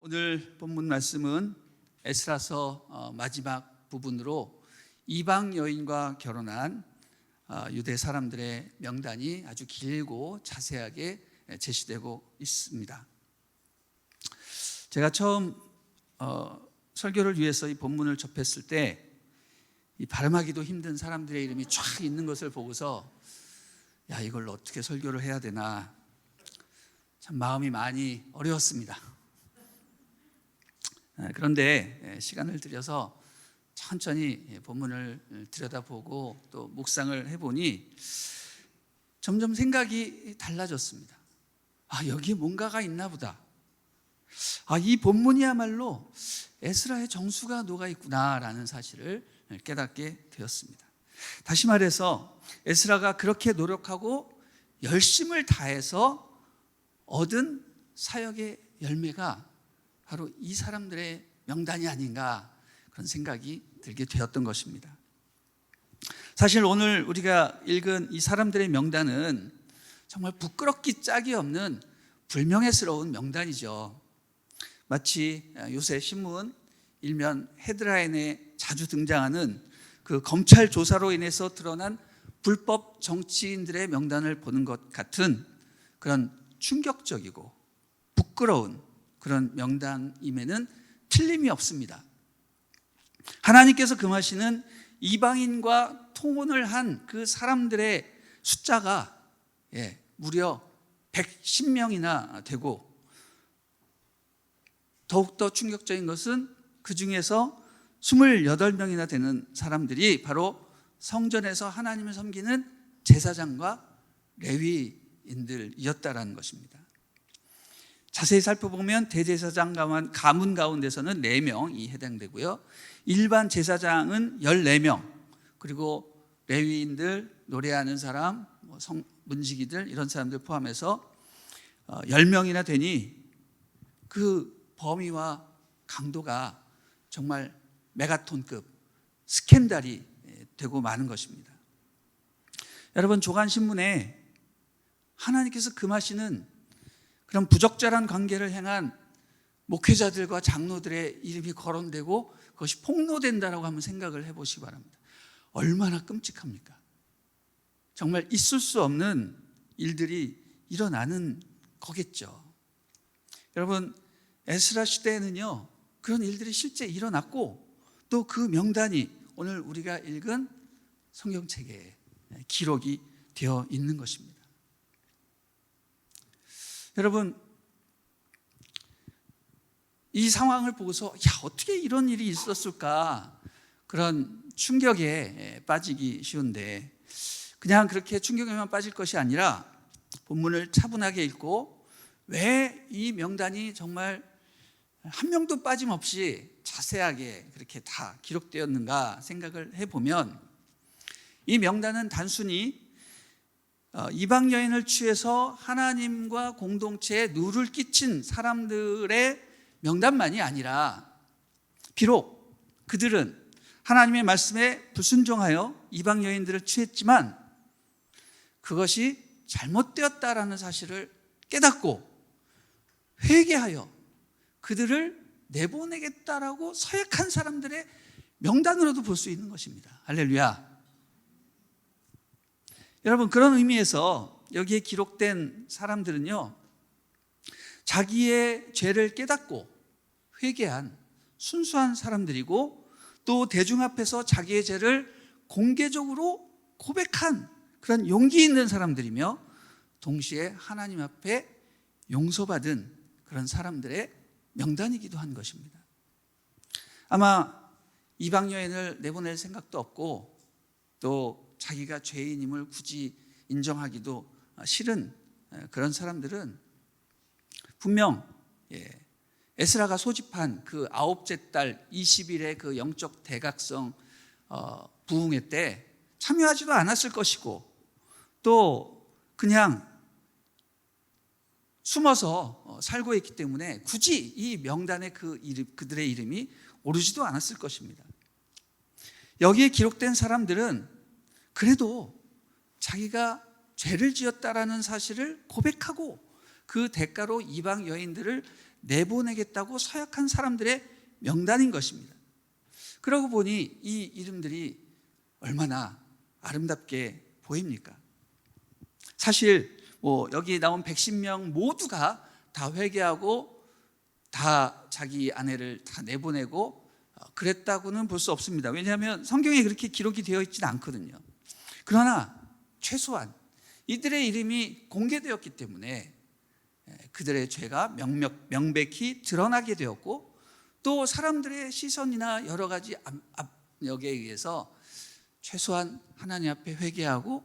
오늘 본문 말씀은 에스라서 마지막 부분으로 이방 여인과 결혼한 유대 사람들의 명단이 아주 길고 자세하게 제시되고 있습니다. 제가 처음 설교를 위해서 이 본문을 접했을 때 이 발음하기도 힘든 사람들의 이름이 쫙 있는 것을 보고서 이걸 어떻게 설교를 해야 되나 참 마음이 많이 어려웠습니다. 그런데 시간을 들여서 천천히 본문을 들여다보고 또 묵상을 해보니 점점 생각이 달라졌습니다. 여기에 뭔가가 있나 보다. 이 본문이야말로 에스라의 정수가 녹아있구나라는 사실을 깨닫게 되었습니다. 다시 말해서 에스라가 그렇게 노력하고 열심을 다해서 얻은 사역의 열매가 바로 이 사람들의 명단이 아닌가 그런 생각이 들게 되었던 것입니다. 사실 오늘 우리가 읽은 이 사람들의 명단은 정말 부끄럽기 짝이 없는 불명예스러운 명단이죠. 마치 요새 신문 일면 헤드라인에 자주 등장하는 그 검찰 조사로 인해서 드러난 불법 정치인들의 명단을 보는 것 같은 그런 충격적이고 부끄러운 그런 명단임에는 틀림이 없습니다. 하나님께서 금하시는 이방인과 통혼을 한 그 사람들의 숫자가 무려 110명이나 되고, 더욱더 충격적인 것은 그 중에서 28명이나 되는 사람들이 바로 성전에서 하나님을 섬기는 제사장과 레위인들이었다라는 것입니다. 자세히 살펴보면 대제사장 가문 가운데서는 4명이 해당되고요, 일반 제사장은 14명, 그리고 레위인들, 노래하는 사람, 문지기들 이런 사람들 포함해서 10명이나 되니 그 범위와 강도가 정말 메가톤급 스캔들이 되고 마는 것입니다. 여러분, 조간신문에 하나님께서 금하시는 그런 부적절한 관계를 행한 목회자들과 장로들의 이름이 거론되고 그것이 폭로된다라고 한번 생각을 해보시기 바랍니다. 얼마나 끔찍합니까? 정말 있을 수 없는 일들이 일어나는 거겠죠. 여러분, 에스라 시대에는요 그런 일들이 실제 일어났고, 또 그 명단이 오늘 우리가 읽은 성경책에 기록이 되어 있는 것입니다. 여러분, 이 상황을 보고서 어떻게 이런 일이 있었을까 그런 충격에 빠지기 쉬운데, 그냥 그렇게 충격에만 빠질 것이 아니라 본문을 차분하게 읽고 왜 이 명단이 정말 한 명도 빠짐없이 자세하게 그렇게 다 기록되었는가 생각을 해보면, 이 명단은 단순히 이방 여인을 취해서 하나님과 공동체에 누를 끼친 사람들의 명단만이 아니라, 비록 그들은 하나님의 말씀에 불순종하여 이방 여인들을 취했지만 그것이 잘못되었다라는 사실을 깨닫고 회개하여 그들을 내보내겠다라고 서약한 사람들의 명단으로도 볼 수 있는 것입니다. 할렐루야. 여러분, 그런 의미에서 여기에 기록된 사람들은요 자기의 죄를 깨닫고 회개한 순수한 사람들이고, 또 대중 앞에서 자기의 죄를 공개적으로 고백한 그런 용기 있는 사람들이며, 동시에 하나님 앞에 용서받은 그런 사람들의 명단이기도 한 것입니다. 아마 이방 여인을 내보낼 생각도 없고, 또 자기가 죄인임을 굳이 인정하기도 싫은 그런 사람들은 분명 에스라가 소집한 그 9째 달 20일의 그 영적 대각성 부흥회 때 참여하지도 않았을 것이고, 또 그냥 숨어서 살고 있기 때문에 굳이 이 명단에 그들의 이름이 오르지도 않았을 것입니다. 여기에 기록된 사람들은 그래도 자기가 죄를 지었다라는 사실을 고백하고 그 대가로 이방 여인들을 내보내겠다고 서약한 사람들의 명단인 것입니다. 그러고 보니 이 이름들이 얼마나 아름답게 보입니까? 사실 여기 나온 110명 모두가 다 회개하고 다 자기 아내를 다 내보내고 그랬다고는 볼 수 없습니다. 왜냐하면 성경에 그렇게 기록이 되어 있지는 않거든요. 그러나 최소한 이들의 이름이 공개되었기 때문에 그들의 죄가 명백히 드러나게 되었고, 또 사람들의 시선이나 여러 가지 압력에 의해서 최소한 하나님 앞에 회개하고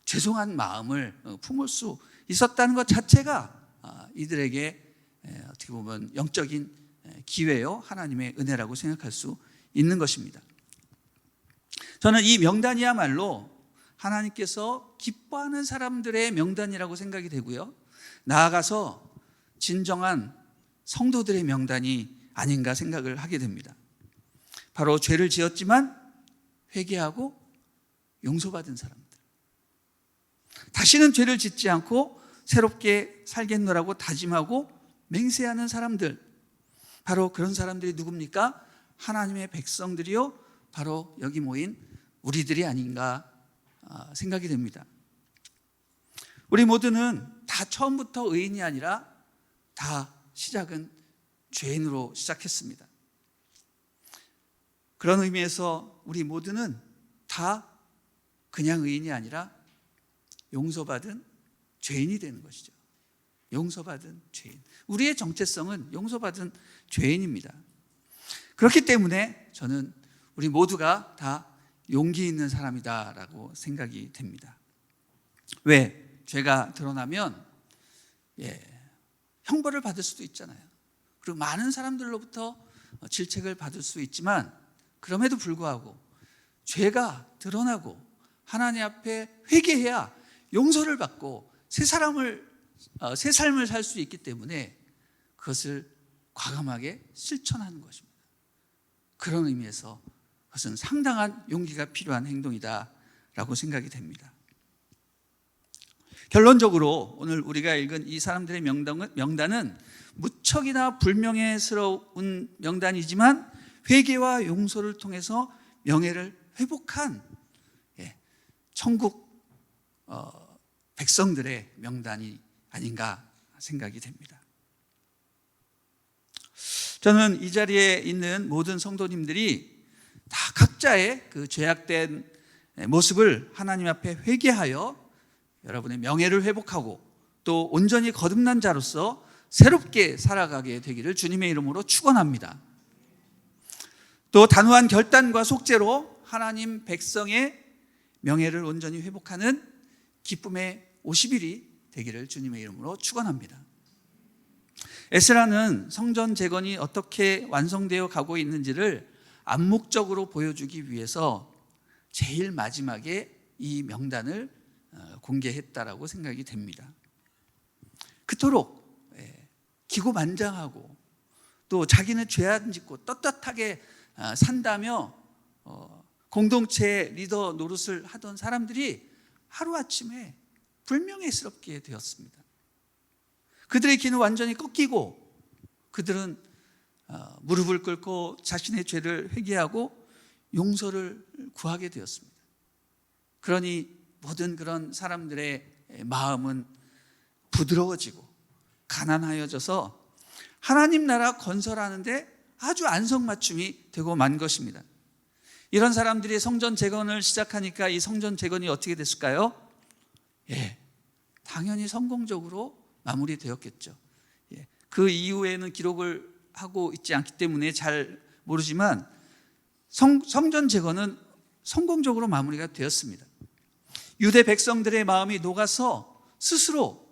죄송한 마음을 품을 수 있었다는 것 자체가 이들에게 어떻게 보면 영적인 기회요, 하나님의 은혜라고 생각할 수 있는 것입니다. 저는 이 명단이야말로 하나님께서 기뻐하는 사람들의 명단이라고 생각이 되고요, 나아가서 진정한 성도들의 명단이 아닌가 생각을 하게 됩니다. 바로 죄를 지었지만 회개하고 용서받은 사람들, 다시는 죄를 짓지 않고 새롭게 살겠노라고 다짐하고 맹세하는 사람들, 바로 그런 사람들이 누굽니까? 하나님의 백성들이요, 바로 여기 모인 우리들이 아닌가 생각이 됩니다. 우리 모두는 다 처음부터 의인이 아니라 다 시작은 죄인으로 시작했습니다. 그런 의미에서 우리 모두는 다 그냥 의인이 아니라 용서받은 죄인이 되는 것이죠. 용서받은 죄인. 우리의 정체성은 용서받은 죄인입니다. 그렇기 때문에 저는 우리 모두가 다 용기 있는 사람이다라고 생각이 됩니다. 왜? 죄가 드러나면 형벌을 받을 수도 있잖아요. 그리고 많은 사람들로부터 질책을 받을 수 있지만, 그럼에도 불구하고 죄가 드러나고 하나님 앞에 회개해야 용서를 받고 새 삶을 살 수 있기 때문에 그것을 과감하게 실천하는 것입니다. 그런 의미에서 그것은 상당한 용기가 필요한 행동이다라고 생각이 됩니다. 결론적으로 오늘 우리가 읽은 이 사람들의 명단은 무척이나 불명예스러운 명단이지만 회개와 용서를 통해서 명예를 회복한 천국 백성들의 명단이 아닌가 생각이 됩니다. 저는 이 자리에 있는 모든 성도님들이 다 각자의 그 죄악된 모습을 하나님 앞에 회개하여 여러분의 명예를 회복하고 또 온전히 거듭난 자로서 새롭게 살아가게 되기를 주님의 이름으로 축원합니다. 또 단호한 결단과 속죄로 하나님 백성의 명예를 온전히 회복하는 기쁨의 50일이 되기를 주님의 이름으로 축원합니다. 에스라는 성전 재건이 어떻게 완성되어 가고 있는지를 암묵적으로 보여주기 위해서 제일 마지막에 이 명단을 공개했다라고 생각이 됩니다. 그토록 기고만장하고 또 자기는 죄 안 짓고 떳떳하게 산다며 공동체 리더 노릇을 하던 사람들이 하루아침에 불명예스럽게 되었습니다. 그들의 기는 완전히 꺾이고 그들은 무릎을 꿇고 자신의 죄를 회개하고 용서를 구하게 되었습니다. 그러니 모든 그런 사람들의 마음은 부드러워지고 가난하여져서 하나님 나라 건설하는데 아주 안성맞춤이 되고 만 것입니다. 이런 사람들이 성전 재건을 시작하니까 이 성전 재건이 어떻게 됐을까요? 당연히 성공적으로 마무리되었겠죠. 그 이후에는 기록을 하고 있지 않기 때문에 잘 모르지만 성전 재건은 성공적으로 마무리가 되었습니다. 유대 백성들의 마음이 녹아서 스스로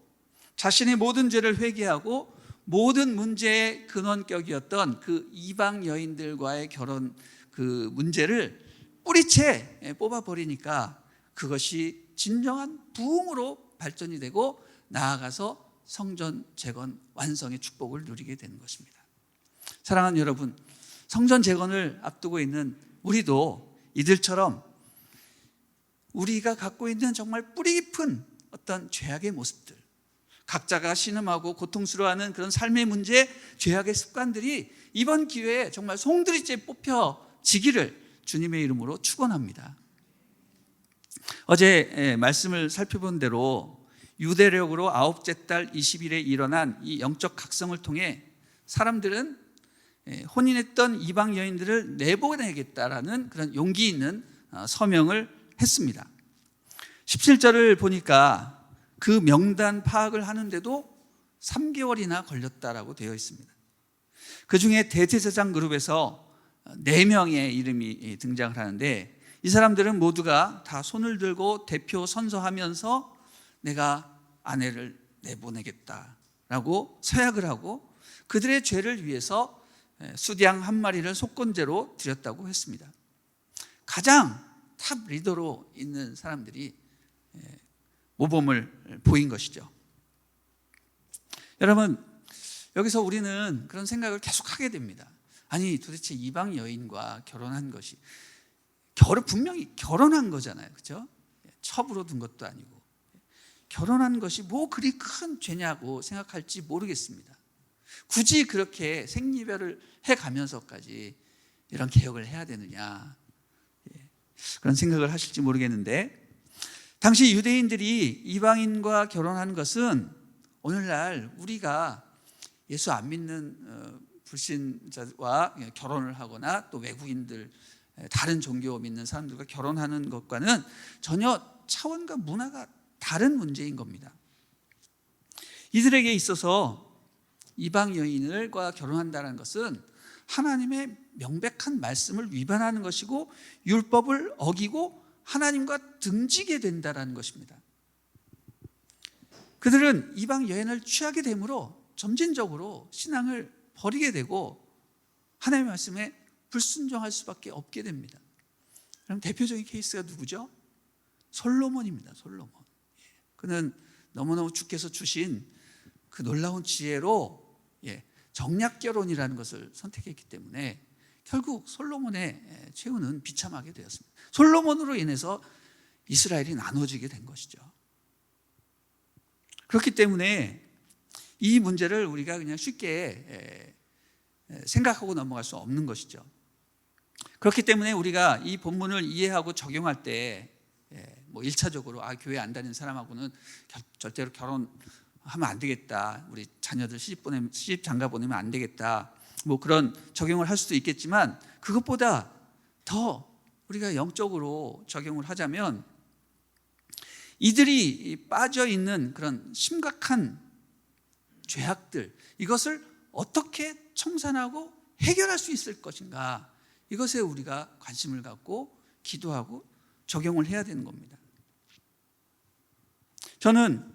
자신의 모든 죄를 회개하고 모든 문제의 근원격이었던 그 이방 여인들과의 결혼 그 문제를 뿌리채 뽑아버리니까 그것이 진정한 부흥으로 발전이 되고 나아가서 성전 재건 완성의 축복을 누리게 되는 것입니다. 사랑하는 여러분, 성전 재건을 앞두고 있는 우리도 이들처럼 우리가 갖고 있는 정말 뿌리 깊은 어떤 죄악의 모습들, 각자가 신음하고 고통스러워하는 그런 삶의 문제, 죄악의 습관들이 이번 기회에 정말 송두리째 뽑혀지기를 주님의 이름으로 축원합니다. 어제 말씀을 살펴본 대로 유대력으로 아홉째 달 20일에 일어난 이 영적 각성을 통해 사람들은 혼인했던 이방 여인들을 내보내겠다라는 그런 용기 있는 서명을 했습니다. 17절을 보니까 그 명단 파악을 하는데도 3개월이나 걸렸다라고 되어 있습니다. 그 중에 대제사장 그룹에서 4명의 이름이 등장을 하는데, 이 사람들은 모두가 다 손을 들고 대표 선서하면서 내가 아내를 내보내겠다라고 서약을 하고 그들의 죄를 위해서 수양 한 마리를 속건제로 드렸다고 했습니다. 가장 탑 리더로 있는 사람들이 모범을 보인 것이죠. 여러분, 여기서 우리는 그런 생각을 계속 하게 됩니다. 아니, 도대체 이방 여인과 결혼한 것이 분명히 결혼한 거잖아요, 그렇죠? 첩으로 둔 것도 아니고 결혼한 것이 뭐 그리 큰 죄냐고 생각할지 모르겠습니다. 굳이 그렇게 생리별을 해가면서까지 이런 개혁을 해야 되느냐, 그런 생각을 하실지 모르겠는데, 당시 유대인들이 이방인과 결혼한 것은 오늘날 우리가 예수 안 믿는 불신자와 결혼을 하거나 또 외국인들, 다른 종교 믿는 사람들과 결혼하는 것과는 전혀 차원과 문화가 다른 문제인 겁니다. 이들에게 있어서 이방 여인과 결혼한다는 것은 하나님의 명백한 말씀을 위반하는 것이고 율법을 어기고 하나님과 등지게 된다는 것입니다. 그들은 이방 여인을 취하게 되므로 점진적으로 신앙을 버리게 되고 하나님의 말씀에 불순종할 수밖에 없게 됩니다. 그럼 대표적인 케이스가 누구죠? 솔로몬입니다. 솔로몬. 그는 너무너무 주께서 주신 그 놀라운 지혜로 정략 결혼이라는 것을 선택했기 때문에 결국 솔로몬의 최후는 비참하게 되었습니다. 솔로몬으로 인해서 이스라엘이 나눠지게 된 것이죠. 그렇기 때문에 이 문제를 우리가 그냥 쉽게 생각하고 넘어갈 수 없는 것이죠. 그렇기 때문에 우리가 이 본문을 이해하고 적용할 때 뭐 1차적으로 교회 안 다니는 사람하고는 절대로 결혼하면 안 되겠다, 우리 자녀들 시집 장가 보내면 안 되겠다, 뭐 그런 적용을 할 수도 있겠지만, 그것보다 더 우리가 영적으로 적용을 하자면 이들이 빠져 있는 그런 심각한 죄악들, 이것을 어떻게 청산하고 해결할 수 있을 것인가, 이것에 우리가 관심을 갖고 기도하고 적용을 해야 되는 겁니다. 저는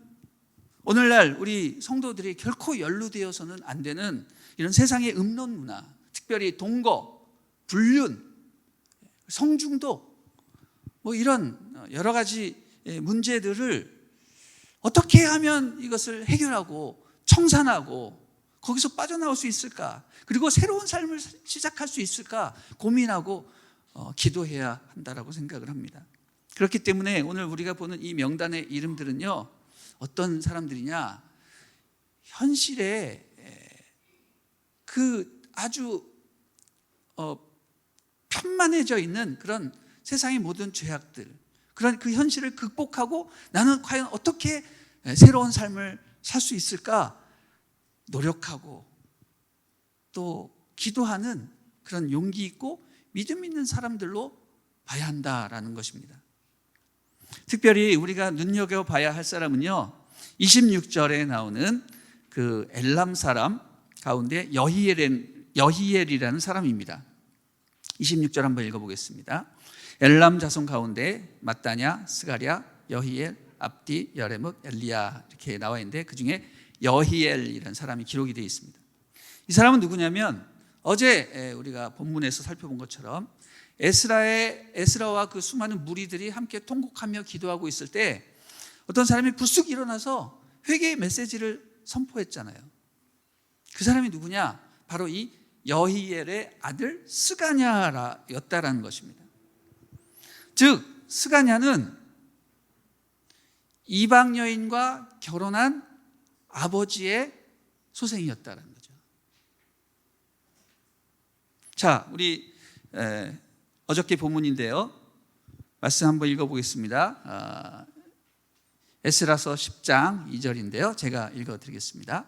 오늘날 우리 성도들이 결코 연루되어서는 안 되는 이런 세상의 음론 문화, 특별히 동거, 불륜, 성중독, 뭐 이런 여러 가지 문제들을 어떻게 하면 이것을 해결하고 청산하고 거기서 빠져나올 수 있을까, 그리고 새로운 삶을 시작할 수 있을까 고민하고 기도해야 한다라고 생각을 합니다. 그렇기 때문에 오늘 우리가 보는 이 명단의 이름들은요, 어떤 사람들이냐, 현실에 그 아주 편만해져 있는 그런 세상의 모든 죄악들, 그런 그 현실을 극복하고 나는 과연 어떻게 새로운 삶을 살 수 있을까 노력하고 또 기도하는 그런 용기 있고 믿음 있는 사람들로 봐야 한다라는 것입니다. 특별히 우리가 눈여겨봐야 할 사람은요, 26절에 나오는 그 엘람 사람 가운데 여히엘이라는 사람입니다. 26절 한번 읽어보겠습니다. 엘람 자손 가운데 마따냐, 스가랴, 여히엘, 압디, 여레뭇, 엘리야 이렇게 나와 있는데 그 중에 여히엘이라는 사람이 기록이 되어 있습니다. 이 사람은 누구냐면 어제 우리가 본문에서 살펴본 것처럼 에스라와 그 수많은 무리들이 함께 통곡하며 기도하고 있을 때 어떤 사람이 불쑥 일어나서 회개의 메시지를 선포했잖아요. 그 사람이 누구냐? 바로 이 여히엘의 아들 스가냐였다라는 것입니다. 즉 스가냐는 이방 여인과 결혼한 아버지의 소생이었다는 거죠. 자, 우리 어저께 본문인데요. 말씀 한번 읽어보겠습니다. 에스라서 10장 2절인데요. 제가 읽어드리겠습니다.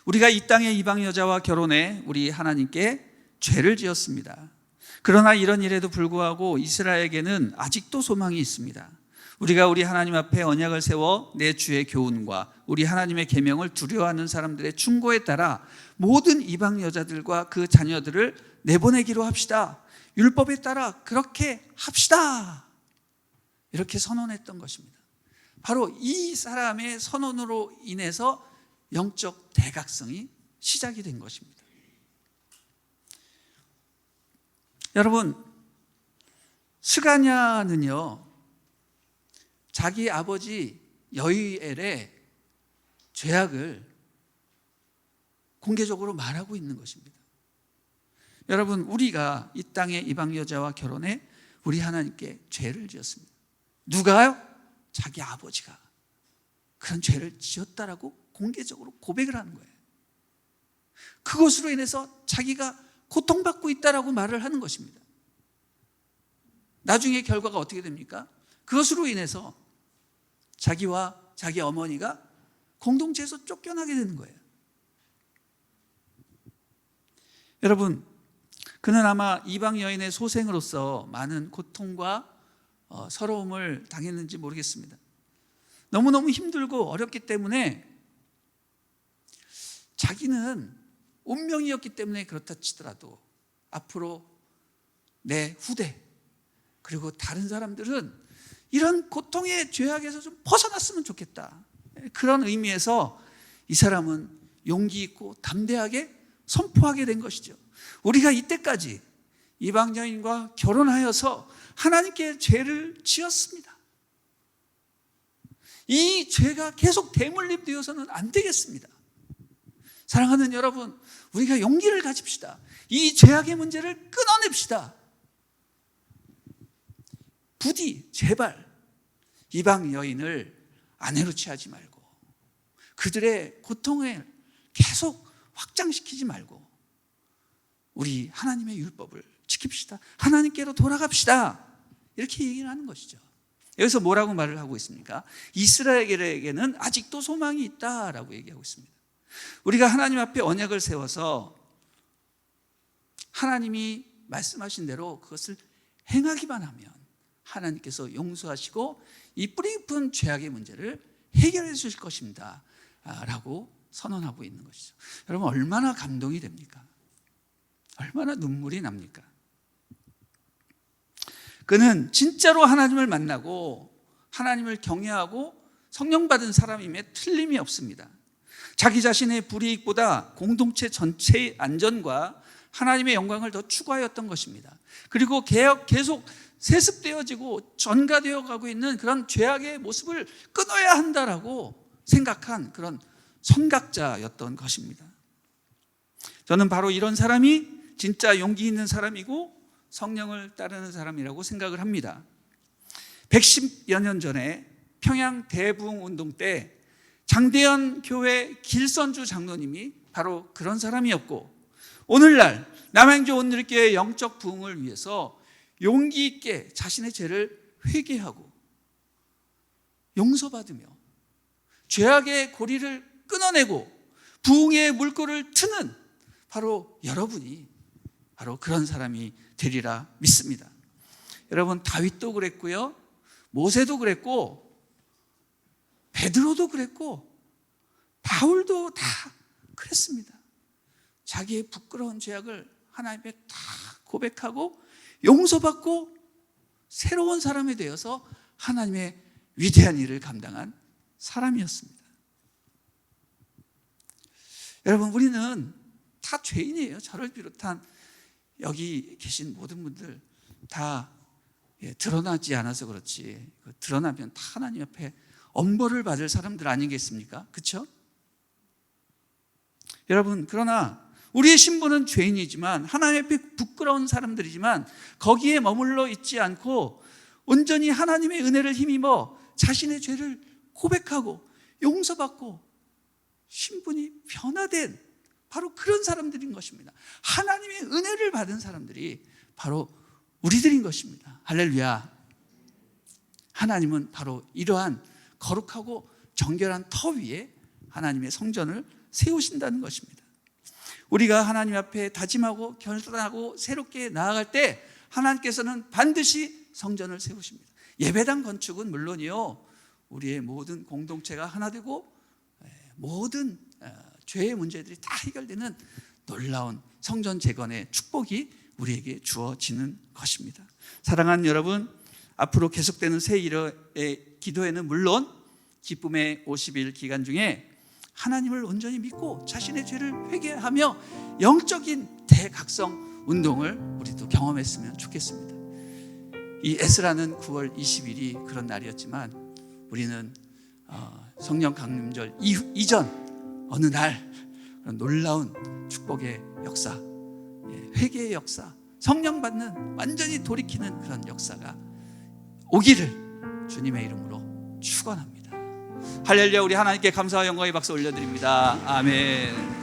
우리가 이 땅의 이방 여자와 결혼해 우리 하나님께 죄를 지었습니다. 그러나 이런 일에도 불구하고 이스라엘에게는 아직도 소망이 있습니다. 우리가 우리 하나님 앞에 언약을 세워 내 주의 교훈과 우리 하나님의 계명을 두려워하는 사람들의 충고에 따라 모든 이방 여자들과 그 자녀들을 내보내기로 합시다. 율법에 따라 그렇게 합시다. 이렇게 선언했던 것입니다. 바로 이 사람의 선언으로 인해서 영적 대각성이 시작이 된 것입니다. 여러분, 스가냐는요, 자기 아버지 여이엘의 죄악을 공개적으로 말하고 있는 것입니다. 여러분, 우리가 이 땅의 이방 여자와 결혼해 우리 하나님께 죄를 지었습니다. 누가요? 자기 아버지가 그런 죄를 지었다라고 공개적으로 고백을 하는 거예요. 그것으로 인해서 자기가 고통받고 있다라고 말을 하는 것입니다. 나중에 결과가 어떻게 됩니까? 그것으로 인해서 자기와 자기 어머니가 공동체에서 쫓겨나게 되는 거예요. 여러분, 그는 아마 이방 여인의 소생으로서 많은 고통과 서러움을 당했는지 모르겠습니다. 너무너무 힘들고 어렵기 때문에 자기는 운명이었기 때문에 그렇다 치더라도 앞으로 내 후대 그리고 다른 사람들은 이런 고통의 죄악에서 좀 벗어났으면 좋겠다. 그런 의미에서 이 사람은 용기 있고 담대하게 선포하게 된 것이죠. 우리가 이때까지 이방 여인과 결혼하여서 하나님께 죄를 지었습니다. 이 죄가 계속 대물림되어서는 안 되겠습니다. 사랑하는 여러분, 우리가 용기를 가집시다. 이 죄악의 문제를 끊어냅시다. 부디 제발 이방 여인을 아내로 취하지 말고 그들의 고통을 계속 확장시키지 말고 우리 하나님의 율법을 지킵시다. 하나님께로 돌아갑시다. 이렇게 얘기를 하는 것이죠. 여기서 뭐라고 말을 하고 있습니까? 이스라엘에게는 아직도 소망이 있다라고 얘기하고 있습니다. 우리가 하나님 앞에 언약을 세워서 하나님이 말씀하신 대로 그것을 행하기만 하면 하나님께서 용서하시고 이 뿌리 깊은 죄악의 문제를 해결해 주실 것입니다 라고 선언하고 있는 것이죠. 여러분, 얼마나 감동이 됩니까? 얼마나 눈물이 납니까? 그는 진짜로 하나님을 만나고 하나님을 경외하고 성령 받은 사람임에 틀림이 없습니다. 자기 자신의 불이익보다 공동체 전체의 안전과 하나님의 영광을 더 추구하였던 것입니다. 그리고 계속 세습되어지고 전가되어 가고 있는 그런 죄악의 모습을 끊어야 한다라고 생각한 그런 선각자였던 것입니다. 저는 바로 이런 사람이 진짜 용기 있는 사람이고 성령을 따르는 사람이라고 생각을 합니다. 110여 년 전에 평양 대부흥운동 때 장대현 교회 길선주 장로님이 바로 그런 사람이었고, 오늘날 남양주 온누리교회 영적 부흥을 위해서 용기 있게 자신의 죄를 회개하고 용서받으며 죄악의 고리를 끊어내고 부흥의 물꼬를 트는 바로 여러분이 바로 그런 사람이 되리라 믿습니다. 여러분, 다윗도 그랬고요, 모세도 그랬고, 베드로도 그랬고, 바울도 다 그랬습니다. 자기의 부끄러운 죄악을 하나님께 다 고백하고 용서받고 새로운 사람이 되어서 하나님의 위대한 일을 감당한 사람이었습니다. 여러분, 우리는 다 죄인이에요. 저를 비롯한 여기 계신 모든 분들 다 드러나지 않아서 그렇지, 드러나면 다 하나님 앞에 엄벌을 받을 사람들 아니겠습니까? 그렇죠? 여러분, 그러나 우리의 신분은 죄인이지만 하나님 앞에 부끄러운 사람들이지만 거기에 머물러 있지 않고 온전히 하나님의 은혜를 힘입어 자신의 죄를 고백하고 용서받고 신분이 변화된 바로 그런 사람들인 것입니다. 하나님의 은혜를 받은 사람들이 바로 우리들인 것입니다. 할렐루야. 하나님은 바로 이러한 거룩하고 정결한 터 위에 하나님의 성전을 세우신다는 것입니다. 우리가 하나님 앞에 다짐하고 결단하고 새롭게 나아갈 때 하나님께서는 반드시 성전을 세우십니다. 예배당 건축은 물론이요, 우리의 모든 공동체가 하나 되고 모든 죄의 문제들이 다 해결되는 놀라운 성전 재건의 축복이 우리에게 주어지는 것입니다. 사랑하는 여러분, 앞으로 계속되는 새 일의 기도회는 물론 기쁨의 50일 기간 중에 하나님을 온전히 믿고 자신의 죄를 회개하며 영적인 대각성 운동을 우리도 경험했으면 좋겠습니다. 이 에스라는 9월 20일이 그런 날이었지만 우리는 성령 강림절 이전 어느 날 그런 놀라운 축복의 역사, 회개의 역사, 성령 받는 완전히 돌이키는 그런 역사가 오기를 주님의 이름으로 축원합니다. 할렐루야. 우리 하나님께 감사와 영광의 박수 올려드립니다. 아멘.